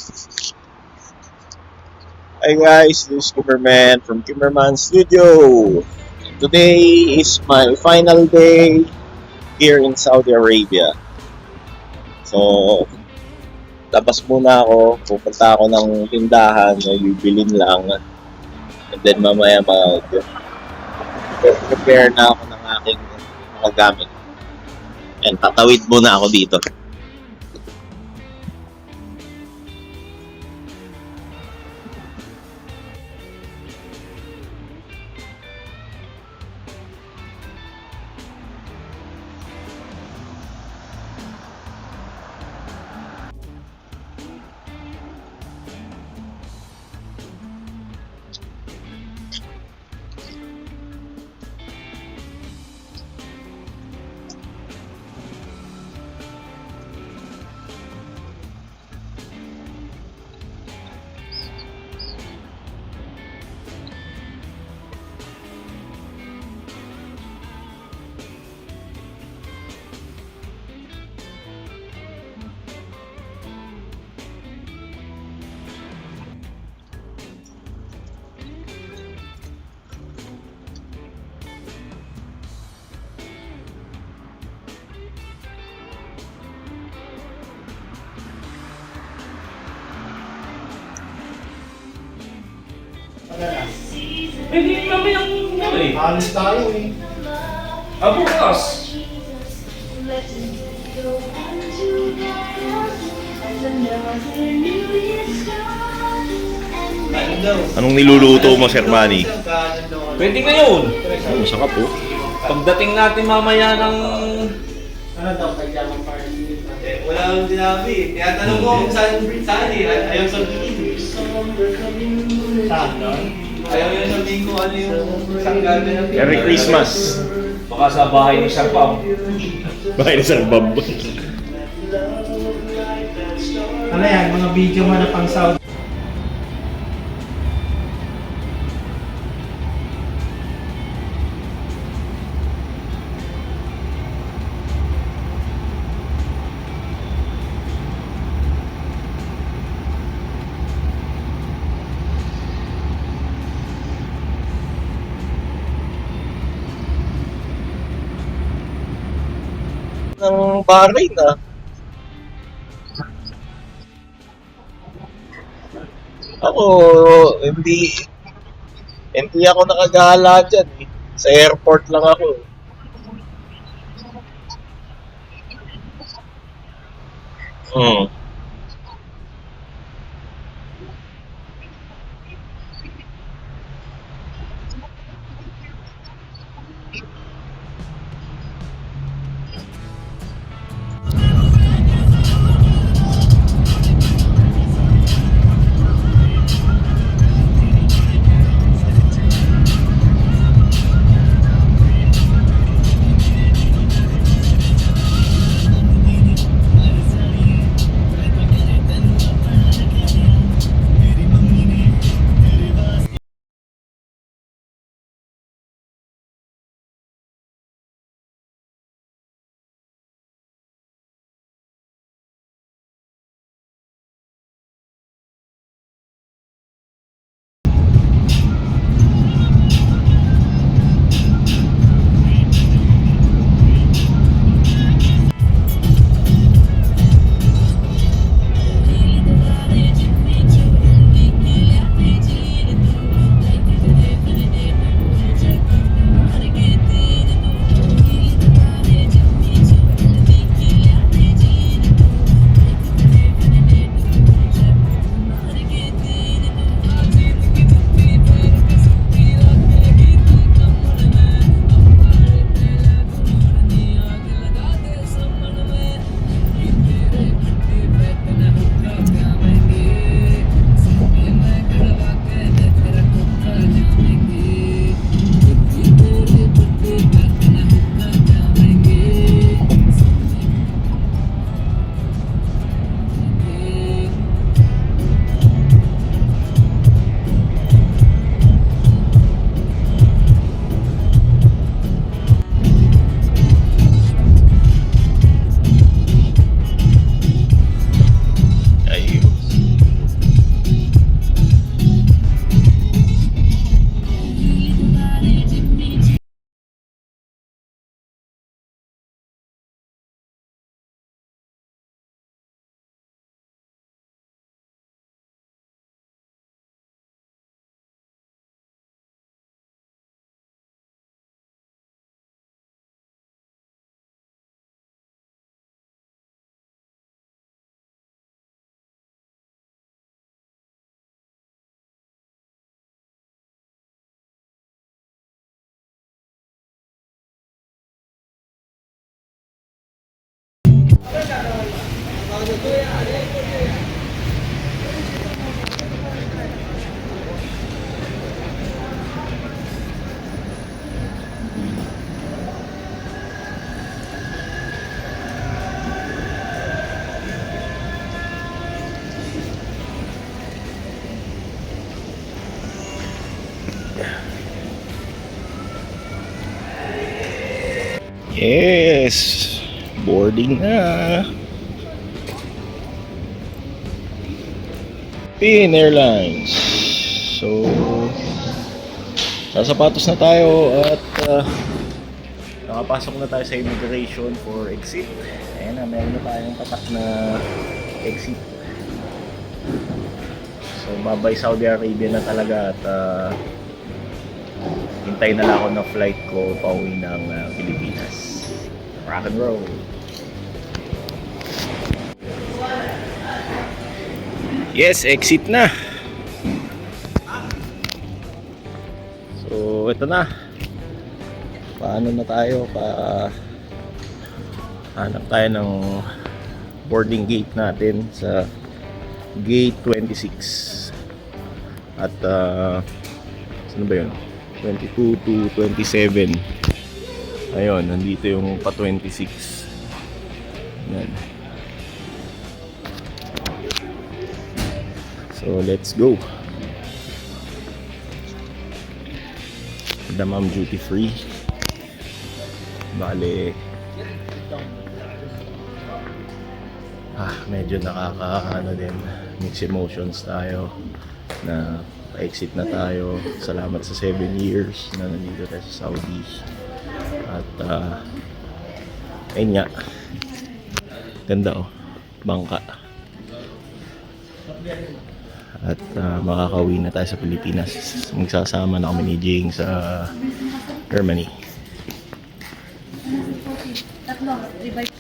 Hi guys, this is Kimmerman from Kimmerman Studio. Today is my final day here in Saudi Arabia. So, labas muna ako, pupunta ako ng tindahan, may bibilin lang. And then mamaya prepare na ako ng aking mga gamit. And tatawid muna ako dito. Hindi mamayang ano eh. Alis tayo eh. Bukas. Anong niluluto mo, Sir Manny? Pwede ngayon. Masakap po. Pagdating natin mamaya ng... Ano daw, pajama party? Wala akong sinabi. Tinatanong ko kung saan eh. Ayaw sabihin. Saan doon? Ayaw yung sabihin ko ano yung isang gagawin natin. Merry Christmas! Baka sa bahay ni Sir Pam. Bahay na Sir Bob. Ano yan, mga video mo na pang Saudi. Ng Bahrain ah. Ako, hindi ako nakagala dyan eh. Sa airport lang ako. Hmm. Yes, boarding na. Philippine Airlines. So, sasapatos na tayo at nakapasok na tayo sa immigration for exit. Ayan na, meron na tayong tatak na exit. So, babay Saudi Arabia na talaga at hintay na lang ako ng flight ko pauwi ng Pilipinas. Rock and roll. Yes, exit na. So, ito na. Paano na tayo? Hanap tayo ng boarding gate natin sa gate 26. At saan ba yun? 22 to 27. Ayun, nandito yung pa 26. Yan. So, let's go. Damam duty free. Bale, medyo nakaka din, mixed emotions tayo na pa-exit na tayo. Salamat sa 7 years na nandito tayo sa Saudi. At ayun nga, ganda bangka. At makakauwi na tayo sa Pilipinas. Magsasama na kami ni Jing sa Germany. Tatlo, divide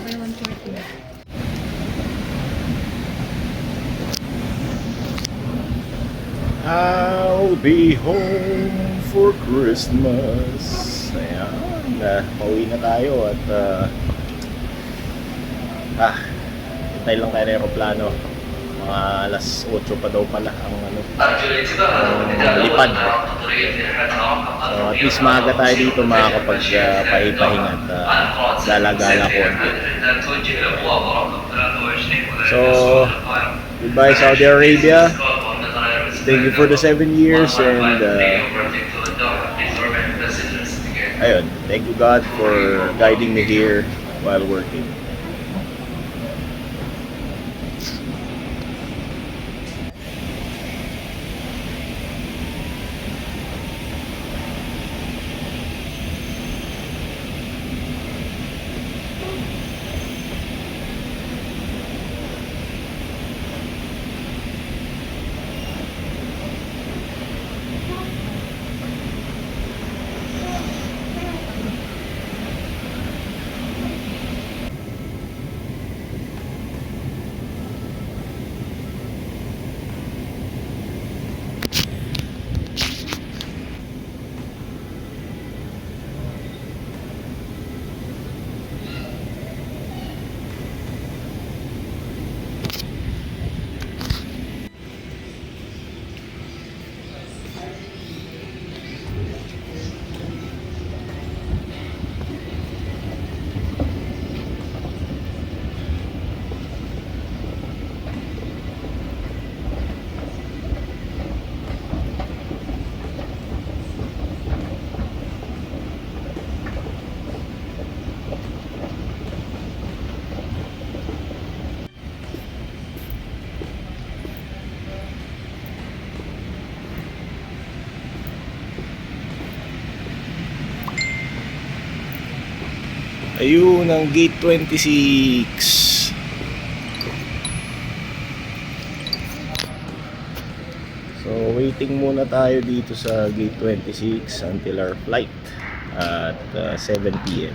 140. I'll be home for Christmas. Ayan, pauwi na tayo at hintay lang tayo ng aeroplano. Mga alas 8 pa daw pala ang lipad. So at least maaga tayo dito makakapag-pahinga at gala-gala konti. So, goodbye Saudi Arabia. Thank you for the 7 years and ayun, thank you God for guiding me here while working. Ayun ang gate 26. So waiting muna tayo dito sa gate 26 until our flight at 7 PM.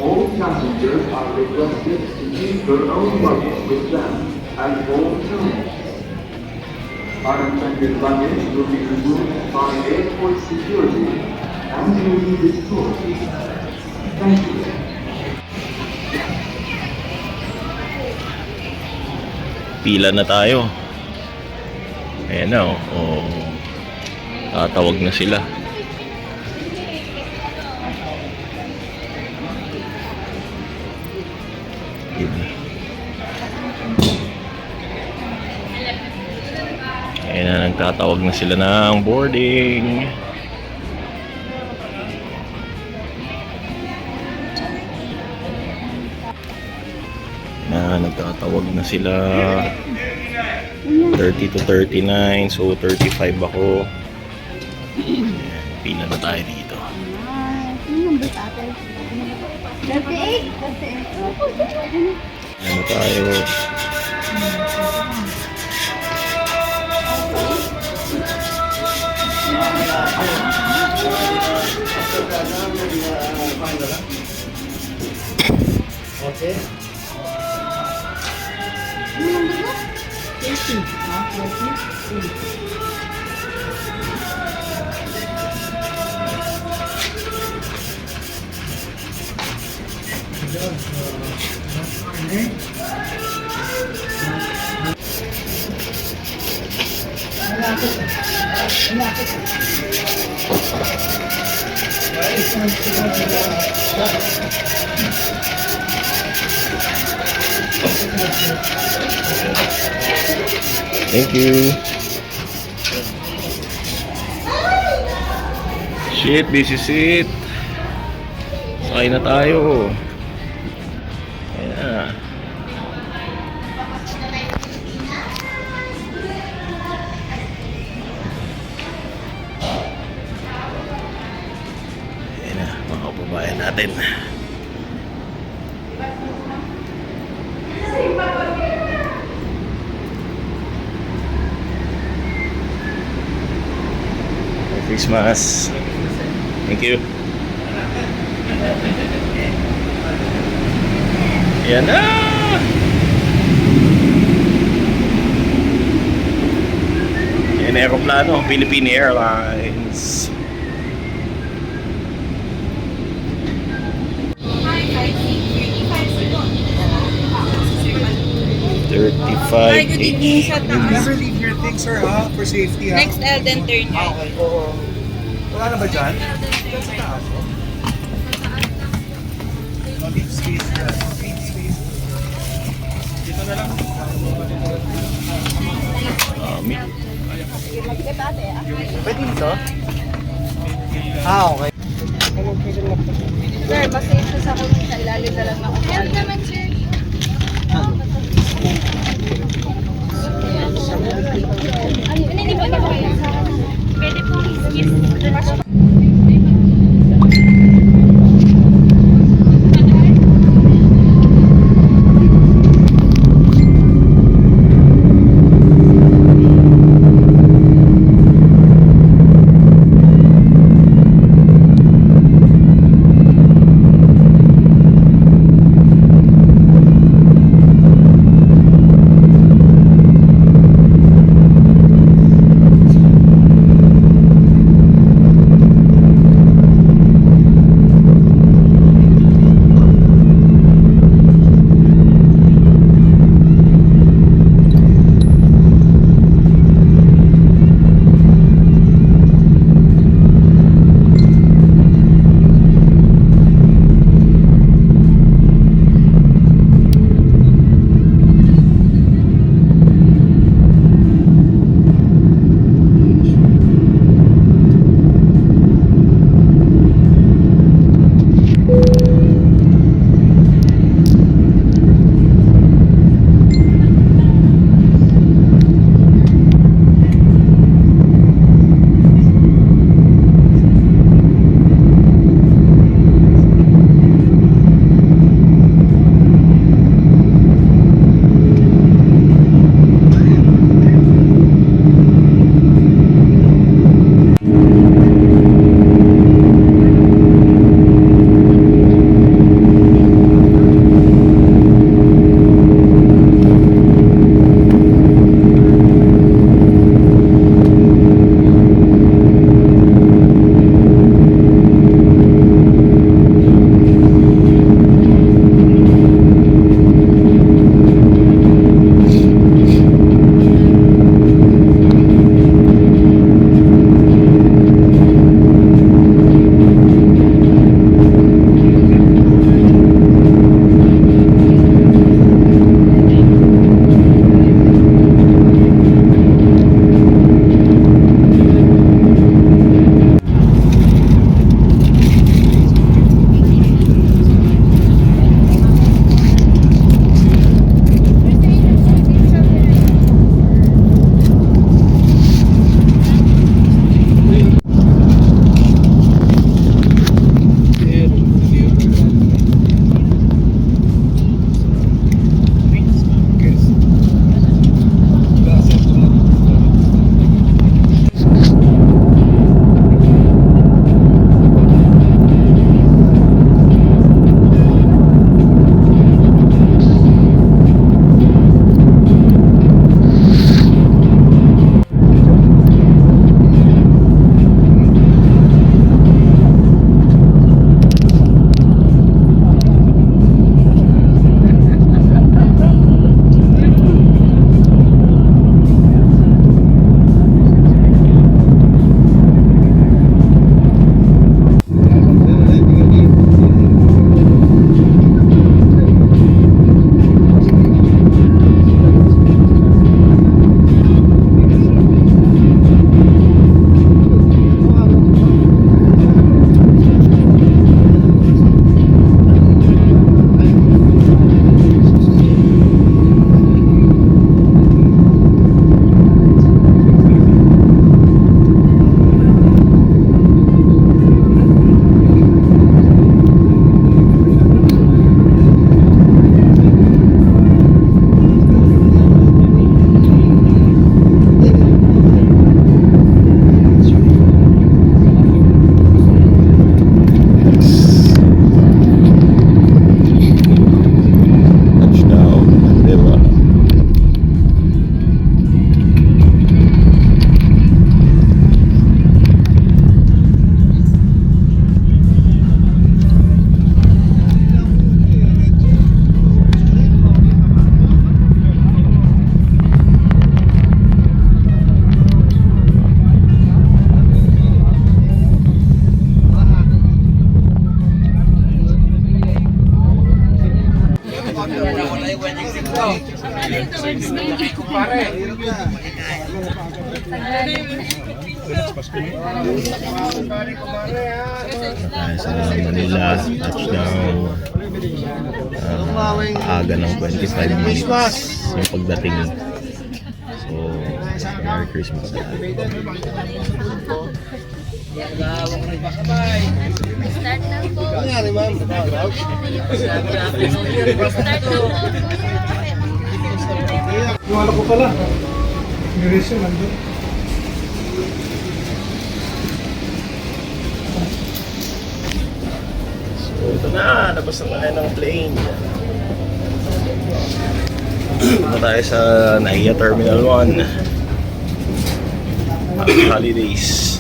All passengers are requested to keep their own luggage with them at all times. Unattended luggage will be removed by airport security and will be restored. Thank you. Pila na tayo. Ayan na, oh. Tatawag na sila. Ayan na, nagtatawag na sila ng boarding. Nagtatawag na sila. 30 to 39, so 35 ako. Ayan, pila na tayo dito. Ano number ate? 38? 38. Ayan na tayo. Okay. Ano number mo? 30. Ah, 30. Thank you. Shit, this is it. Sakay na tayo. Ayan. Ayan na, mga kababayan natin. Merry Christmas. Thank you. Ayan na! Ayan na aeroplano, Philippine Airlines. Hi, good evening sa taas. Never leave your things, sir, ha? For safety, ha? Next Elden turn right. Okay, oo. Wala na ba dyan? Dyan sa taas, oh. No deep space dyan. No deep space. Dito na lang. Pwede dito? Ah, okay. Sir, mas safe sa kulong sa ilalim na lang ako. Meron naman, sir. Ano, hindi po kayo? Pwede po kiss. Sa Manila, touchdown. Aga ng 25 minutes yung pagdating. So, Merry Christmas sa lahat. Start na po. Start na po. Yung anak ko pala. Nirisyo, nandun. So, ito na. Labas na tayo ng plane. Punta tayo sa NAIA Terminal 1. Happy holidays.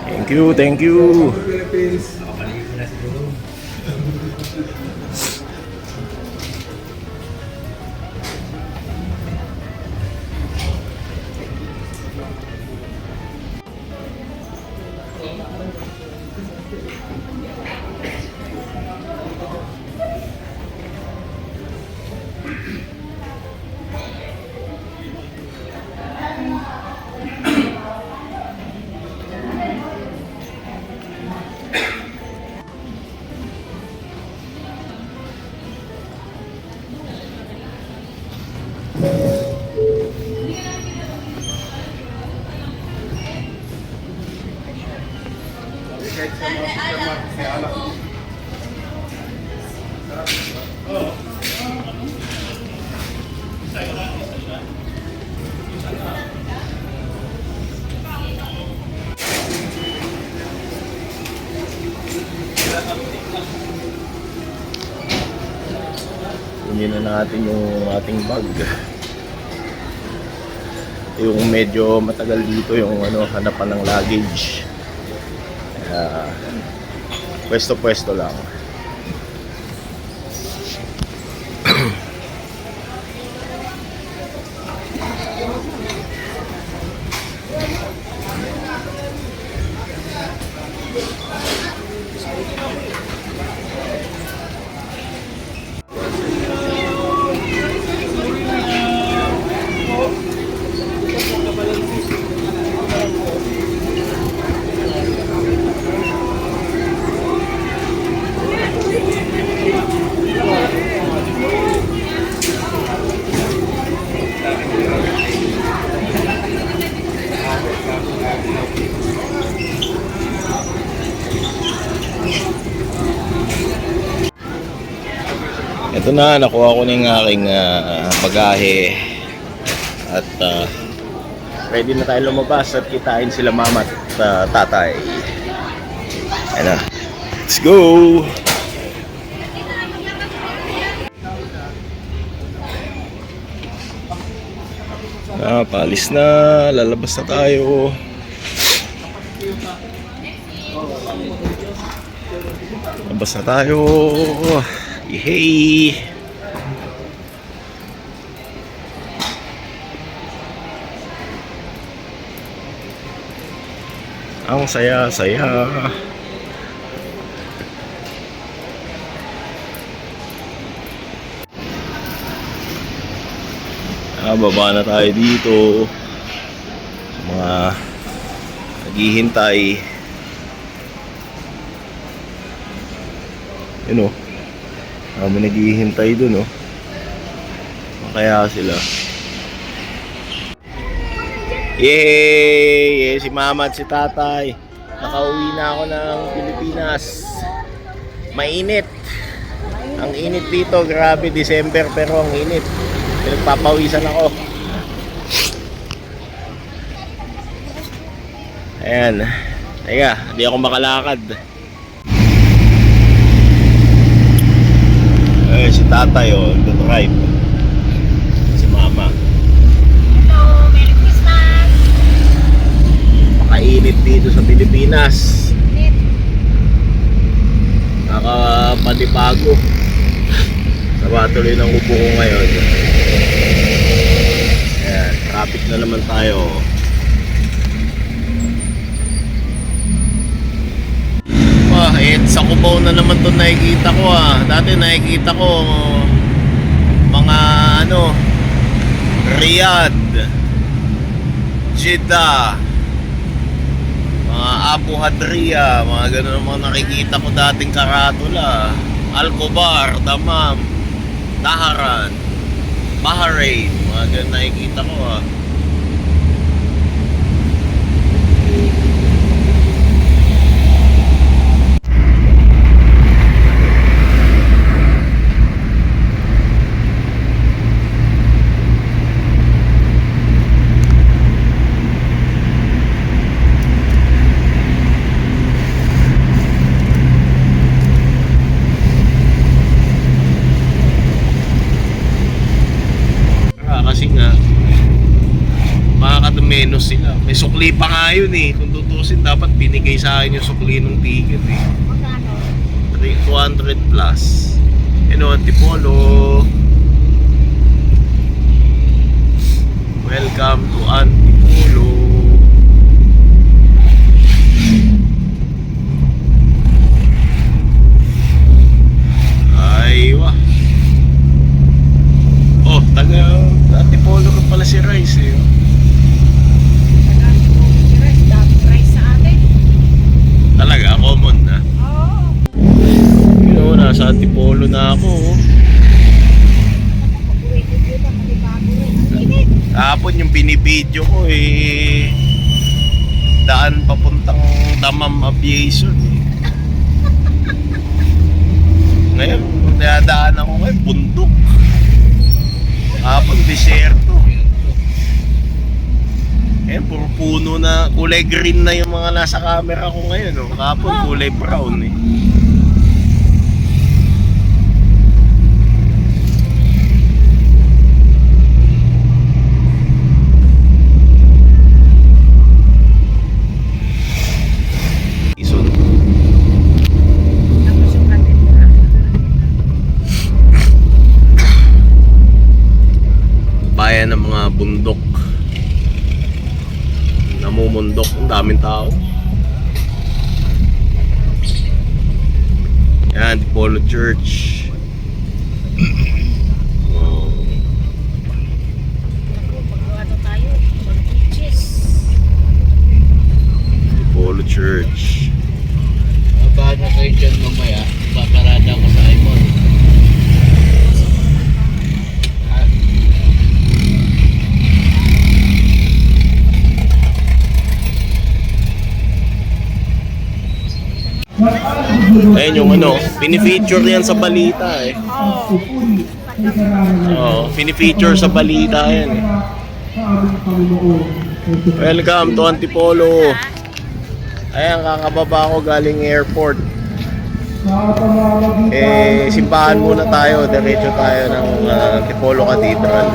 Thank you, thank you. Philippines. Kunin na natin yung ating bag. Yung medyo matagal dito yung hanapan ng luggage. Kaya pwesto-pwesto lang. Ito na, nakuha ko na yung aking bagahe at ready na tayo lumabas at kitain sila mama at tatay. Ayan na, let's go! Paalis na, lalabas na tayo. Labas na tayo. Yehey! Ang saya-saya. Baba na tayo dito. Mga naghihintay. Yun o. May naghihintay dun o. Kaya sila. Yay! Si mama at si tatay. Nakauwi na ako ng Pilipinas. Mainit. Ang init dito. Grabe, December pero ang init. Nagpapawisan ako. Ayan. Teka, hindi ako makalakad. Si tatay nag-drive. Si mama. Hello, Merry Christmas! Makainit dito sa Pilipinas. Nakapanibago. Sama tuloy ng upo ko ngayon. Ayan, traffic na naman tayo. Kahit sa Cubao na naman to nakikita ko Dati nakikita ko mga Riyadh, Jeddah, mga Abu Hadria, mga ganun ang mga nakikita ko dating karatula. Al-Khobar, Dammam, Taharan, Bahrain, mga ganun nakikita ko Kasi nga makakadamenos sila. May sukli pa nga yun Kung tutusin, dapat binigay sa akin yung sukli ng ticket 200 plus. Antipolo. Welcome to Antipolo. Aywa. Oh, taga Antipolo ka pala si Rice Talaga, common na. Nasa Antipolo na ako Kahapon yung binibidyo ko daan papuntang Dammam Aviation Ngayon, nadaan ako ngayon, bundok. Kahapon, desierto. Puro puno na, kulay green na yung mga nasa camera ko ngayon Kahapon, kulay brown Bayan ng mga bundok, namumundok, ang daming tao. Yan, Antipolo Church. Antipolo Church. Baka na kayo dyan mamaya, paparada ko sa Imon. Ayun yung pinifeature yan sa balita pinifeature sa balita yan Welcome to Antipolo. Ayan, kakababa ko galing airport. Simbahan muna tayo, diretso tayo ng Antipolo Cathedral.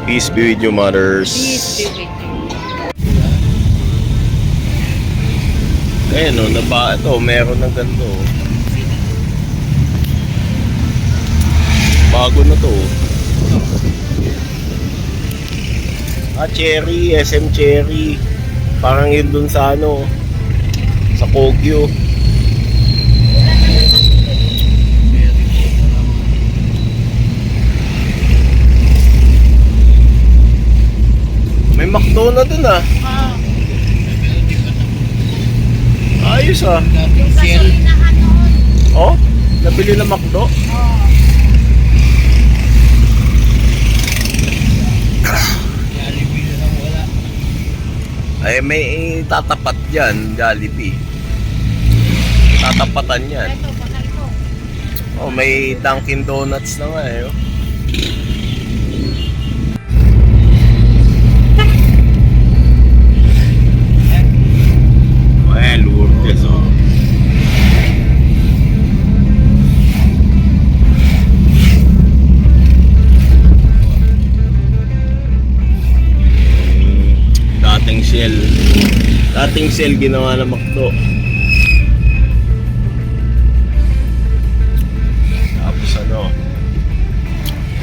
Peace be with you, mothers. Ayun meron ng ganito. Bago na to. Cherry, SM Cherry. Parang yun dun sa sa Kogyo. May McDo na dun Ayos Yung gasolinahan noon. Nabili na McDo? Ay, may tatapat dyan, Jollibee. Tatapatan yan. Ito, bakal ko. May Dunkin Donuts na nga Lourdes Shell. Dating Shell ginawa na McDo. Tapos ano,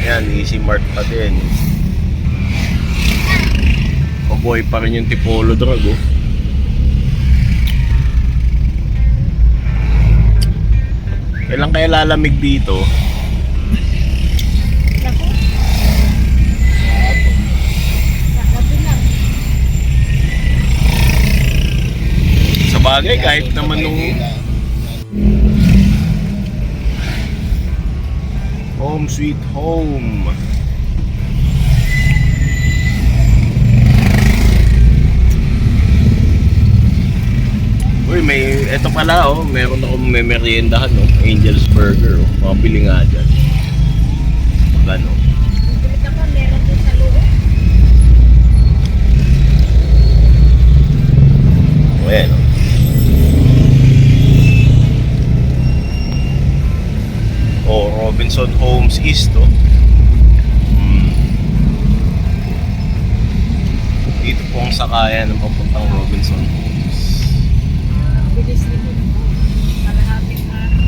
ayan, Easy Mart pa din. Paboy pa rin yung Tipolo Drug, oh. Kailan kaya lalamig dito? Sa bagay, kahit naman nung Home Sweet Home. Uy, eto pala, oh, meron akong meriendahan, oh, Angel's Burger, oh. Makabili nga dyan. Magkano? Bilit ako, meron din sa loob. O, ayan, oh. Oh, Robinson Homes East, oh. Dito po ang sakayan ng papuntang Robinson Homes. Bilis din. Kalahating araw.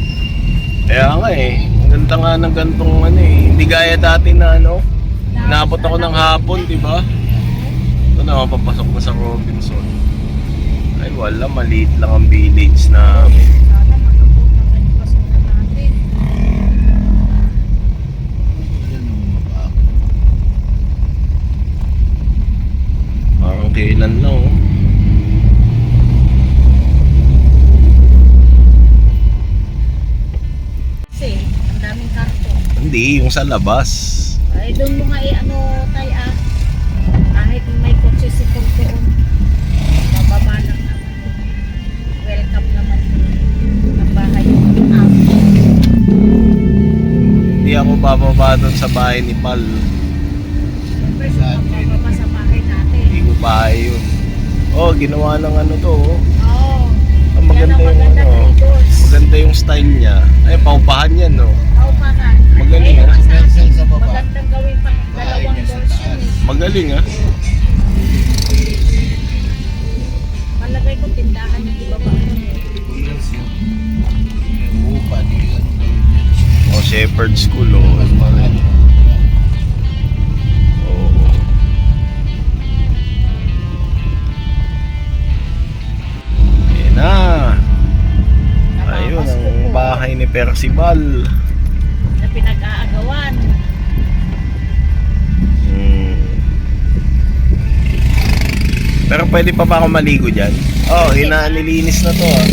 Kaya nga eh, ang ganda nga ng gantong ano eh. Hindi gaya dati na ano, inabot ako ng hapon, di ba? Ito na, mapapasok na sa Robinson. Ay wala, maliit lang ang village namin. Sana makapunta na yung pasukan natin. Parang kailan lang, oh. Kasi, ang daming karton. Hindi, yung sa labas. Ay, doon mo nga ano, tay kahit may kotse si doon, bababa lang naman. Welcome naman ang bahay yung Hindi ako bababa doon sa bahay ni Pal. Siyempre, bababa sa bahay natin. Hindi ko bahay yun. Oh, ginawa ng ano to, oh. Oo. Ang maganda yung ano, maganda yung style niya. Ay, paupahan yan, no? Paupahan. Magaling, ah. Magandang gawin pa dalawang doors yun eh. Magaling, ah. Malagay ko tindahan yung ibaba. Oh, Shepherd School, oh. Oh. Ayan na. Ayun, ang bahay ni Percival. Na pinag-aagawan. Pero pwede pa ba ako maligo dyan? Oh, nililinis na to, ah.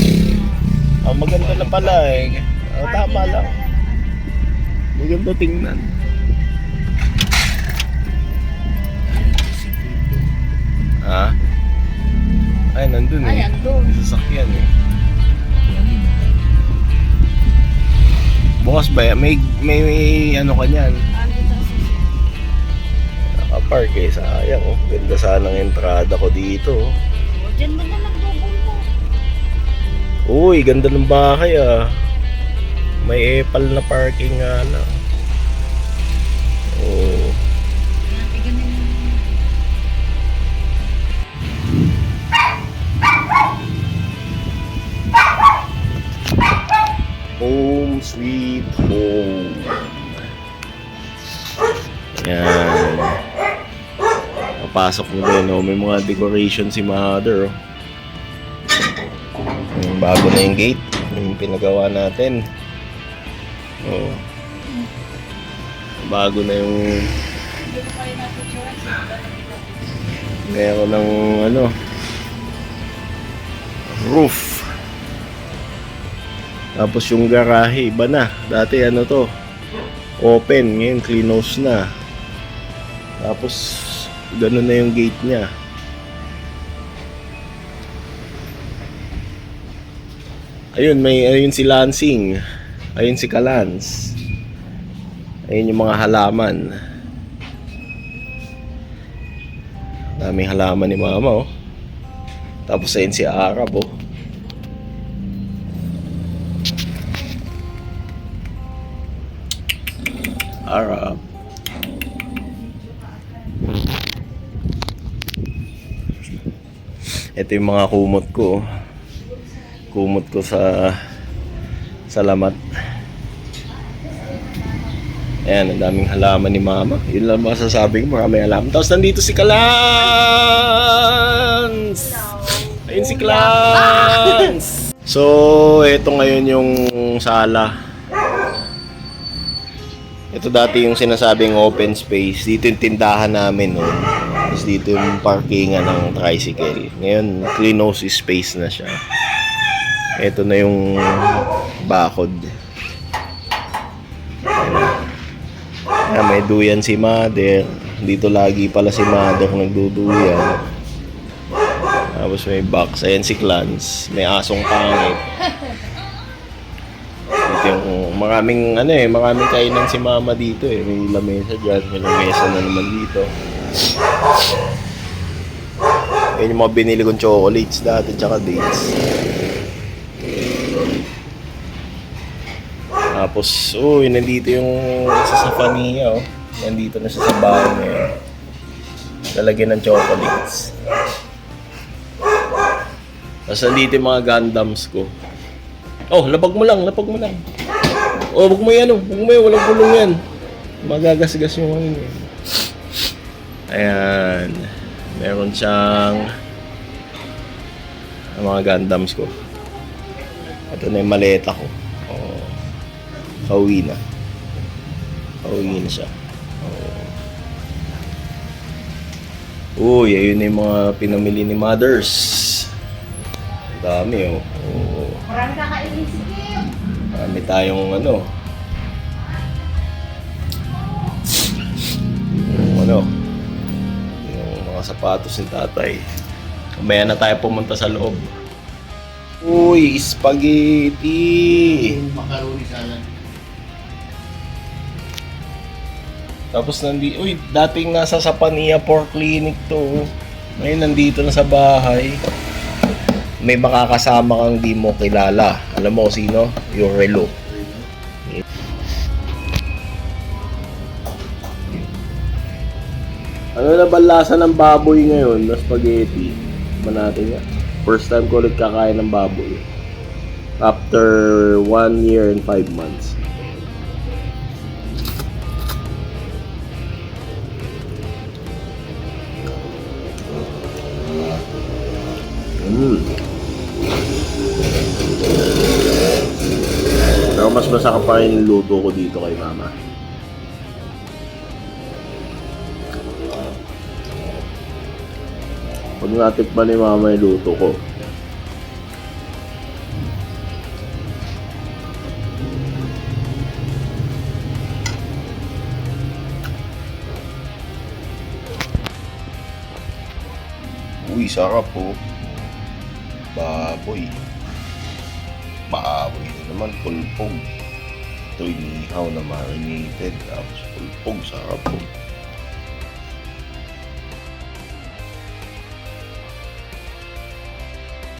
Oh, maganda na pala, eh. Oh, tama lang. Maganda tingnan. Ha? Ay, nandun eh. Ay, andun. May sasakyan eh. Bukas ba yan? May ano ka niyan? Ano sa Nakapark eh. Sayang oh. Ganda sana ng entrada ko dito. Oh. Diyan mo na nagdugol mo. Uy, ganda ng bahay ah. May epal na parking nga lang. Oh. Kaya tignan mo. Home sweet home. Yan. Papasok mo din, oh. May mga decoration si mother, oh. Bago na yung gate, yung pinagawa natin. Oh. Bago na yung meron ng ano roof. Tapos yung garahe, iba na. Dati ano to, open, ngayon close na. Tapos ganun na yung gate niya. Ayun si Lansing. Ayun si Kalans. Ayun yung mga halaman. Daming halaman ni mama, oh. Tapos ayun si Arab, oh. Arab. Ito yung mga kumot ko. Kumot ko sa lamat. Ayan, ang daming halaman ni Mama. Yun lang masasabi ko, maraming halaman. Tapos nandito si Kalans! Ayun si Kalans! So, ito ngayon yung sala. Ito dati yung sinasabing open space. Dito yung tindahan namin noon. Tapos dito yung parkingan ng tricycle. Ngayon, cleanos space na siya. Ito na yung bakod. May duyan si Mother. Dito lagi pala si Mother nagduduyan. Tapos may box. Ayan si Clans. May asong pangit. Dito yung maraming maraming kainan si Mama dito eh. May lamesa dyan. May lamesa na naman dito. Ayan yung mga binili kong chocolates dati tsaka dates. Tapos, nandito yung sa Safania, Nandito na siya sa bahay ngayon. Lalagyan ng chocolates. Tapos nandito yung mga Gundams ko. Lapag mo lang. Wag mo yan, walang gulong yan. Magagasgas yung ano yun. Ayan. Meron siyang mga Gundams ko. Ito na yung maleta ko. Kauwi na siya. Ayun na yung mga pinamili ni Mothers. Ang dami, Marami kakainin si Kim. Marami tayong yung mga sapatos ni tatay. Mamaya na tayo pumunta sa loob. Spaghetti! Macaroni salad. Tapos dating nasa Sapania Pork Clinic to. Ngayon nandito na sa bahay. May makakasama kang di mo kilala. Alam mo sino? Yung Relo. Ano na ba lasa ng baboy ngayon na spaghetti? Natin yan. First time ko ulit kakain ng baboy. After 1 year and 5 months. Pero mas masarap pa rin yung luto ko dito kay Mama. Pag natikman ni Mama yung luto ko, sarap baboy. Maaboy na naman, pulpog. Ito inihaw na marinated, tapos pulpog, sarap